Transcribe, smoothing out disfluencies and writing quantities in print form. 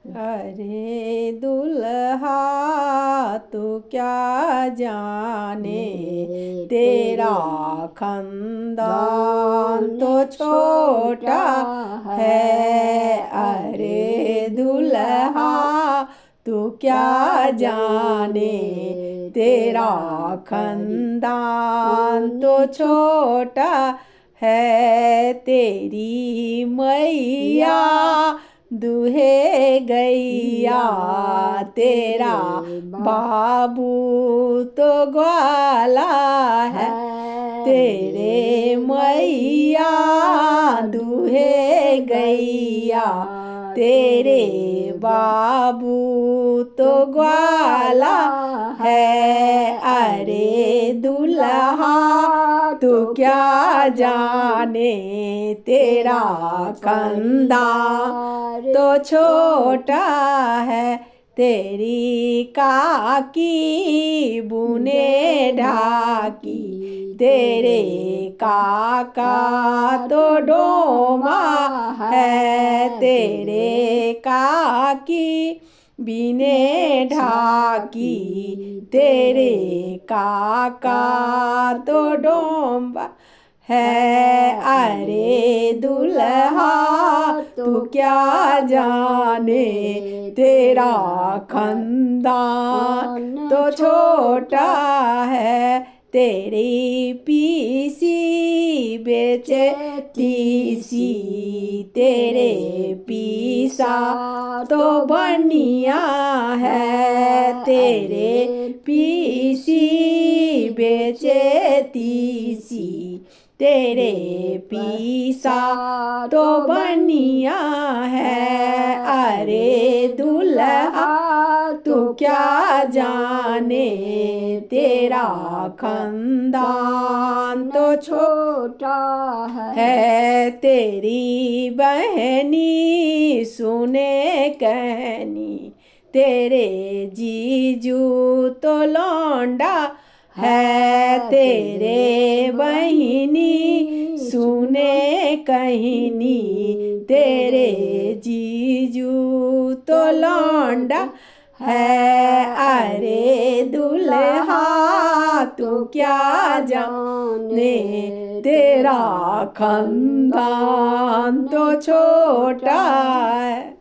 अरे दुल्हा तू क्या जाने तेरा खानदान तो छोटा है। अरे दुल्हा तू क्या जाने तेरा खानदान तो छोटा है। तेरी मैया दूहे गैया तेरा बाबू तो ग्वाला है। तेरे मैया दूहे गैया तेरे बाबू तो ग्वाला है। अरे दुल्हा तू क्या जाने तेरा खानदान तो छोटा है। तेरी काकी बुने ढाकी तेरे काका तो डोमा है। तेरे काकी बिने ढाकी तेरे काका तो डोंबा है। अरे दुल्हा तू क्या जाने तेरा खानदान तो छोटा है। तेरी पीसी बेचे तीसी तेरे पीसा तो बनिया है। तेरे पीसी बेचे तीसी तेरे पीसा तो बनिया है। अरे दुल्हा तू क्या जाने तेरा खानदान तो छोटा है। तेरी बहनी सुने कहनी तेरे जीजू तो लौंडा है। तेरे बहिनी सुने कहनी तेरे जीजू तो लौंडा है। अरे दुल्हा तू क्या जाने तेरा खानदान तो छोटा है।